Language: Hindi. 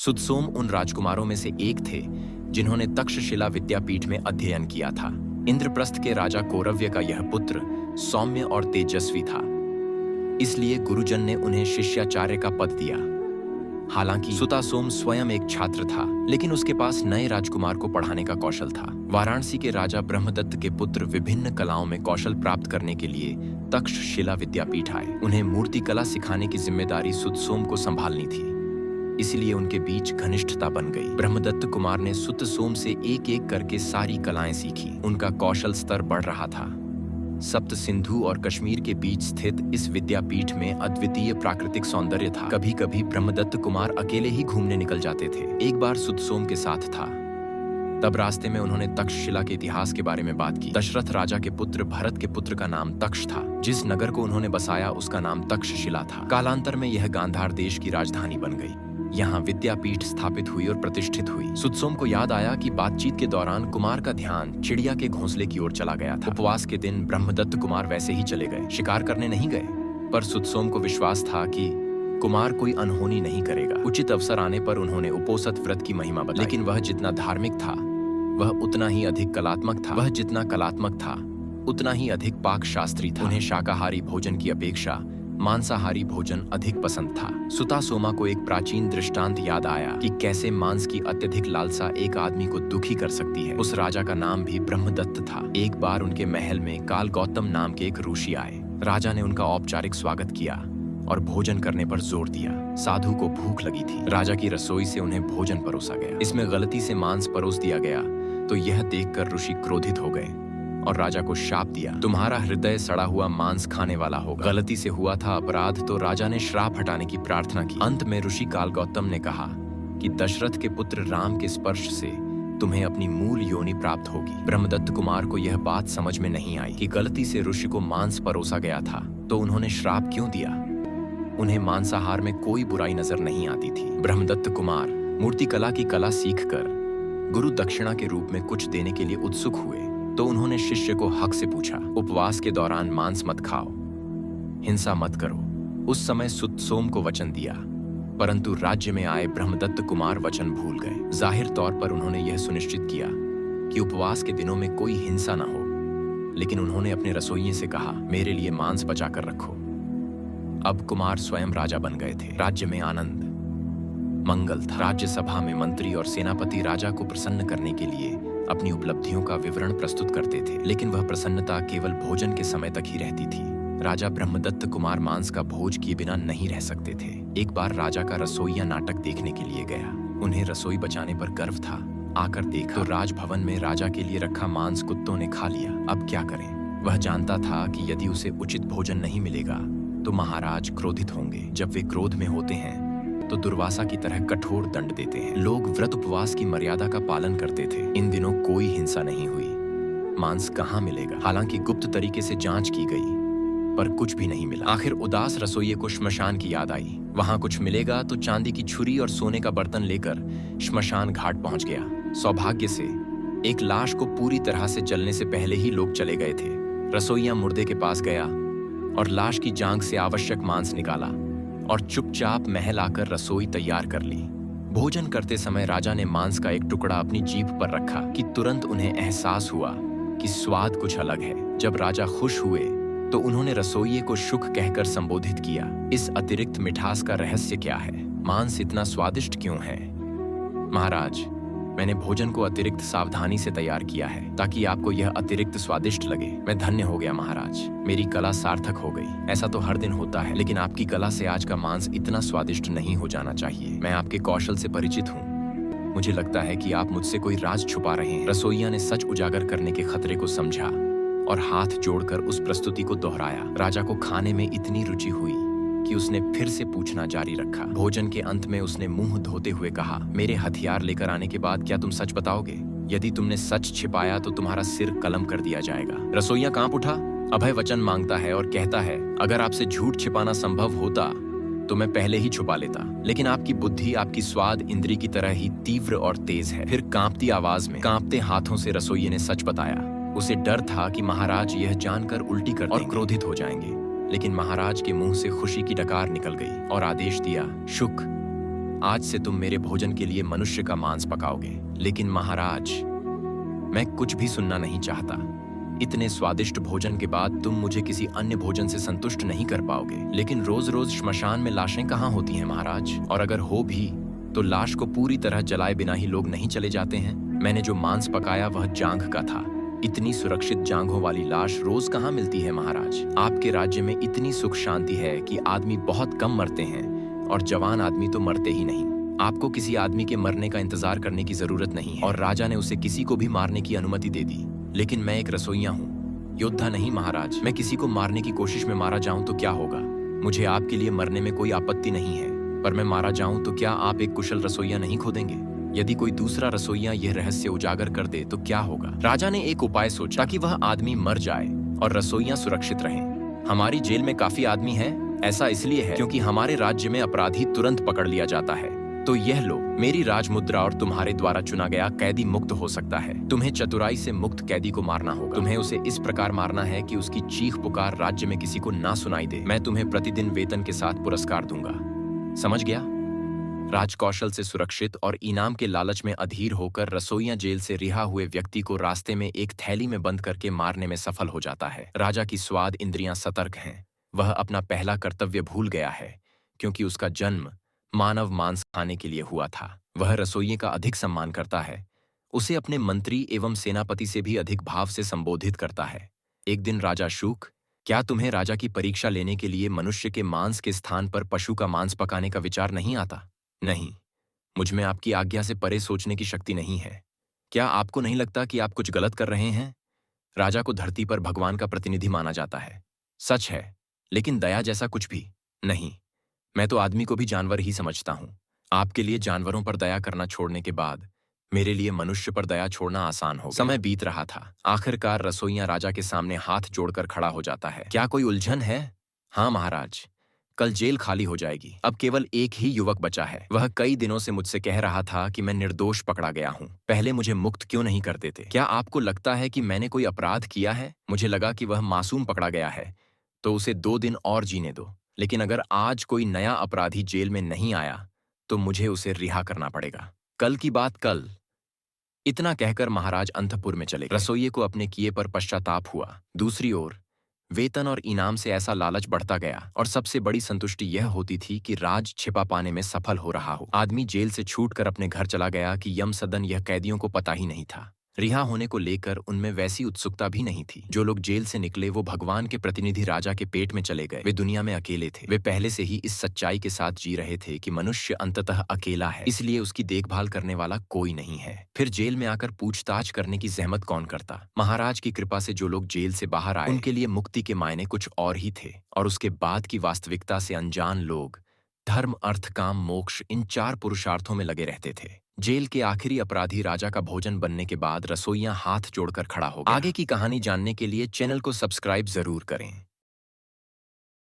सुदसोम उन राजकुमारों में से एक थे जिन्होंने तक्षशिला विद्यापीठ में अध्ययन किया था। इंद्रप्रस्थ के राजा कौरव्य का यह पुत्र सौम्य और तेजस्वी था, इसलिए गुरुजन ने उन्हें शिष्याचार्य का पद दिया। हालांकि सुतासोम स्वयं एक छात्र था, लेकिन उसके पास नए राजकुमार को पढ़ाने का कौशल था। वाराणसी के राजा ब्रह्मदत्त के पुत्र विभिन्न कलाओं में कौशल प्राप्त करने के लिए तक्षशिला विद्यापीठ आए। उन्हें मूर्ति कला सिखाने की जिम्मेदारी सुतसोम को संभालनी थी, इसलिए उनके बीच घनिष्ठता बन गई। ब्रह्मदत्त कुमार ने सुतसोम से एक एक करके सारी कलाएं सीखी। उनका कौशल स्तर बढ़ रहा था। सप्त सिंधु और कश्मीर के बीच स्थित इस विद्यापीठ में अद्वितीय प्राकृतिक सौंदर्य था। कभी कभी ब्रह्मदत्त कुमार अकेले ही घूमने निकल जाते थे। एक बार सुतसोम के साथ था, तब रास्ते में उन्होंने तक्षशिला के इतिहास के बारे में बात की। दशरथ राजा के पुत्र भरत के पुत्र का नाम तक्ष था। जिस नगर को उन्होंने बसाया उसका नाम तक्षशिला था। कालांतर में यह गांधार देश की राजधानी बन गई। यहाँ विद्यापीठ स्थापित हुई और प्रतिष्ठित हुई। सुतसोम को याद आया कि बातचीत के दौरान कुमार का ध्यान चिड़िया के घोंसले की ओर चला गया था। उपवास के दिन ब्रह्मदत्त कुमार वैसे ही चले गए, शिकार करने नहीं गए। पर सुतसोम को विश्वास था कि कुमार कोई अनहोनी नहीं करेगा। उचित अवसर आने पर उन्होंने उपोसत व्रत की महिमा बताई। लेकिन वह जितना धार्मिक था वह उतना ही अधिक कलात्मक था। वह जितना कलात्मक था उतना ही अधिक पाक शास्त्री था। उन्हें शाकाहारी भोजन की अपेक्षा मांसाहारी भोजन अधिक पसंद था। सुतासोमा को एक प्राचीन दृष्टांत याद आया कि कैसे मांस की अत्यधिक लालसा एक आदमी को दुखी कर सकती है। उस राजा का नाम भी ब्रह्मदत्त था। एक बार उनके महल में काल गौतम नाम के एक ऋषि आए। राजा ने उनका औपचारिक स्वागत किया और भोजन करने पर जोर दिया। साधु को भूख लगी थी। राजा की रसोई से उन्हें भोजन परोसा गया। इसमें गलती से मांस परोस दिया गया तो यह देखकर ऋषि क्रोधित हो गए और राजा को शाप दिया, तुम्हारा हृदय सड़ा हुआ मांस खाने वाला होगा। गलती से हुआ था अपराध तो राजा ने श्राप हटाने की प्रार्थना की। अंत में ऋषि काल गौतम ने कहा कि दशरथ के पुत्र राम के स्पर्श से तुम्हें अपनी मूल योनि प्राप्त होगी। ब्रह्मदत्त कुमार को यह बात समझ में नहीं आई कि गलती से ऋषि को मांस परोसा गया था तो उन्होंने श्राप क्यों दिया। उन्हें मांसाहार में कोई बुराई नजर नहीं आती थी। ब्रह्मदत्त कुमार मूर्तिकला की कला सीखकर गुरु दक्षिणा के रूप में कुछ देने के लिए उत्सुक हुए तो उन्होंने शिष्य को हक से पूछा, उपवास के दौरान मांस मत खाओ, हिंसा मत करो। उस समय सुतसोम को वचन दिया, परंतु राज्य में आए ब्रह्मदत्त कुमार वचन भूल गए। जाहिर तौर पर उन्होंने यह सुनिश्चित किया कि उपवास के दिनों में कोई हिंसा न हो, लेकिन उन्होंने अपने रसोइये से कहा, मेरे लिए मांस बचा कर रखो। अब कुमार स्वयं राजा बन गए थे। राज्य में आनंद मंगल था। राज्यसभा में मंत्री और सेनापति राजा को प्रसन्न करने के लिए अपनी उपलब्धियों का विवरण प्रस्तुत करते थे, लेकिन वह प्रसन्नता केवल भोजन के समय तक ही रहती थी। राजा ब्रह्मदत्त कुमार मांस का भोज किए बिना नहीं रह सकते थे। एक बार राजा का रसोइया नाटक देखने के लिए गया। उन्हें रसोई बचाने पर गर्व था। आकर देखा तो राजभवन में राजा के लिए रखा मांस कुत्तों ने खा लिया। अब क्या करें? वह जानता था कि यदि उसे उचित भोजन नहीं मिलेगा तो महाराज क्रोधित होंगे। जब वे क्रोध में होते हैं तो दुर्वासा की तरह कठोर दंड देते हैं। लोग व्रत उपवास की मर्यादा का पालन करते थे। इन दिनों कोई हिंसा नहीं हुई। मांस कहाँ मिलेगा? हालांकि गुप्त तरीके से जांच की गई पर कुछ भी नहीं मिला। आखिर उदास रसोइये को श्मशान की याद आई। वहां कुछ मिलेगा तो चांदी की छुरी और सोने का बर्तन लेकर श्मशान घाट पहुंच गया। सौभाग्य से एक लाश को पूरी तरह से जलने से पहले ही लोग चले गए थे। रसोइया मुर्दे के पास गया और लाश की जांघ से आवश्यक मांस निकाला और चुपचाप महल आकर रसोई तैयार कर ली। भोजन करते समय राजा ने मांस का एक टुकड़ा अपनी जीभ पर रखा कि तुरंत उन्हें एहसास हुआ कि स्वाद कुछ अलग है। जब राजा खुश हुए तो उन्होंने रसोइये को शुक कहकर संबोधित किया। इस अतिरिक्त मिठास का रहस्य क्या है? मांस इतना स्वादिष्ट क्यों है? महाराज, मैंने भोजन को अतिरिक्त सावधानी से तैयार किया है ताकि आपको यह अतिरिक्त स्वादिष्ट लगे। मैं धन्य हो गया महाराज, मेरी कला सार्थक हो गई। ऐसा तो हर दिन होता है, लेकिन आपकी कला से आज का मांस इतना स्वादिष्ट नहीं हो जाना चाहिए। मैं आपके कौशल से परिचित हूँ। मुझे लगता है कि आप मुझसे कोई राज छुपा रहे हैं। रसोइया ने सच उजागर करने के खतरे को समझा और हाथ जोड़कर उस प्रस्तुति को दोहराया। राजा को खाने में इतनी रुचि हुई कि उसने फिर से पूछना जारी रखा। भोजन के अंत में उसने मुंह धोते हुए कहा, मेरे हथियार लेकर आने के बाद क्या तुम सच बताओगे? यदि तुमने सच छिपाया तो तुम्हारा सिर कलम कर दिया जाएगा। रसोइया कांप उठा, अभय वचन मांगता है और कहता है, अगर आपसे झूठ छिपाना संभव होता तो मैं पहले ही छुपा लेता, लेकिन आपकी बुद्धि आपकी स्वाद इंद्री की तरह ही तीव्र और तेज है। फिर कांपती आवाज में कांपते हाथों से रसोइये ने सच बताया। उसे डर था कि महाराज यह जानकर उल्टी कर और क्रोधित हो जाएंगे, लेकिन महाराज के मुंह से खुशी की डकार निकल गई और आदेश दिया, शुक, आज से तुम मेरे भोजन के लिए मनुष्य का मांस पकाओगे। लेकिन महाराज, मैं कुछ भी सुनना नहीं चाहता। इतने स्वादिष्ट भोजन के बाद तुम मुझे किसी अन्य भोजन से संतुष्ट नहीं कर पाओगे। लेकिन रोज रोज श्मशान में लाशें कहाँ होती हैं महाराज? और अगर हो भी तो लाश को पूरी तरह जलाए बिना ही लोग नहीं चले जाते हैं। मैंने जो मांस पकाया वह जांघ का था। इतनी सुरक्षित जांघों वाली लाश रोज कहाँ मिलती है महाराज? आपके राज्य में इतनी सुख शांति है कि आदमी बहुत कम मरते हैं और जवान आदमी तो मरते ही नहीं। आपको किसी आदमी के मरने का इंतजार करने की जरूरत नहीं है। और राजा ने उसे किसी को भी मारने की अनुमति दे दी। लेकिन मैं एक रसोइया हूँ, योद्धा नहीं महाराज। मैं किसी को मारने की कोशिश में मारा जाऊं तो क्या होगा? मुझे आपके लिए मरने में कोई आपत्ति नहीं है, पर मैं मारा जाऊं तो क्या आप एक कुशल रसोइया नहीं खोदेंगे? यदि कोई दूसरा रसोइया यह रहस्य उजागर कर दे तो क्या होगा? राजा ने एक उपाय सोचा ताकि वह आदमी मर जाए और रसोइयां सुरक्षित रहें। हमारी जेल में काफी आदमी है। ऐसा इसलिए है क्योंकि हमारे राज्य में अपराधी तुरंत पकड़ लिया जाता है। तो यह लो, मेरी राजमुद्रा, और तुम्हारे द्वारा चुना गया कैदी मुक्त हो सकता है। तुम्हें चतुराई से मुक्त कैदी को मारना होगा। तुम्हें उसे इस प्रकार मारना है कि उसकी चीख पुकार राज्य में किसी को ना सुनाई दे। मैं तुम्हें प्रतिदिन वेतन के साथ पुरस्कार दूंगा। समझ गया? राजकौशल से सुरक्षित और इनाम के लालच में अधीर होकर रसोइया जेल से रिहा हुए व्यक्ति को रास्ते में एक थैली में बंद करके मारने में सफल हो जाता है। राजा की स्वाद इंद्रियां सतर्क हैं। वह अपना पहला कर्तव्य भूल गया है, क्योंकि उसका जन्म मानव मांस खाने के लिए हुआ था। वह रसोइये का अधिक सम्मान करता है, उसे अपने मंत्री एवं सेनापति से भी अधिक भाव से संबोधित करता है। एक दिन राजा शुक, क्या तुम्हें राजा की परीक्षा लेने के लिए मनुष्य के मांस के स्थान पर पशु का मांस पकाने का विचार नहीं आता? नहीं, मुझमें आपकी आज्ञा से परे सोचने की शक्ति नहीं है। क्या आपको नहीं लगता कि आप कुछ गलत कर रहे हैं? राजा को धरती पर भगवान का प्रतिनिधि माना जाता है, सच है, लेकिन दया जैसा कुछ भी नहीं। मैं तो आदमी को भी जानवर ही समझता हूं। आपके लिए जानवरों पर दया करना छोड़ने के बाद मेरे लिए मनुष्य पर दया छोड़ना आसान हो गया। समय बीत रहा था। आखिरकार रसोइया राजा के सामने हाथ जोड़कर खड़ा हो जाता है। क्या कोई उलझन है? हाँ महाराज, कल जेल खाली हो जाएगी। अब केवल एक ही युवक बचा है। वह कई दिनों से मुझसे कह रहा था कि मैं निर्दोष पकड़ा गया हूँ, पहले मुझे मुक्त क्यों नहीं कर देते? क्या आपको लगता है कि मैंने कोई अपराध किया है? मुझे लगा कि वह मासूम पकड़ा गया है, तो उसे 2 दिन और जीने दो। लेकिन अगर आज कोई नया अपराधी जेल में नहीं आया तो मुझे उसे रिहा करना पड़ेगा। कल की बात कल। इतना कहकर महाराज अंतपुर में चले गए। रसोइये को अपने किए पर पश्चाताप हुआ। दूसरी ओर वेतन और इनाम से ऐसा लालच बढ़ता गया और सबसे बड़ी संतुष्टि यह होती थी कि राज छिपा पाने में सफल हो रहा हो। आदमी जेल से छूटकर अपने घर चला गया कि यम सदन यह कैदियों को पता ही नहीं था। रिहा होने को लेकर उनमें वैसी उत्सुकता भी नहीं थी। जो लोग जेल से निकले वो भगवान के प्रतिनिधि राजा के पेट में चले गए। वे दुनिया में अकेले थे। वे पहले से ही इस सच्चाई के साथ जी रहे थे कि मनुष्य अंततः अकेला है, इसलिए उसकी देखभाल करने वाला कोई नहीं है। फिर जेल में आकर पूछताछ करने की जहमत कौन करता? महाराज की कृपा से जो लोग जेल से बाहर आए उनके लिए मुक्ति के मायने कुछ और ही थे, और उसके बाद की वास्तविकता से अनजान लोग धर्म, अर्थ, काम, मोक्ष, इन 4 पुरुषार्थों में लगे रहते थे। जेल के आखिरी अपराधी राजा का भोजन बनने के बाद रसोइया हाथ जोड़कर खड़ा हो गया। आगे की कहानी जानने के लिए चैनल को सब्सक्राइब जरूर करें।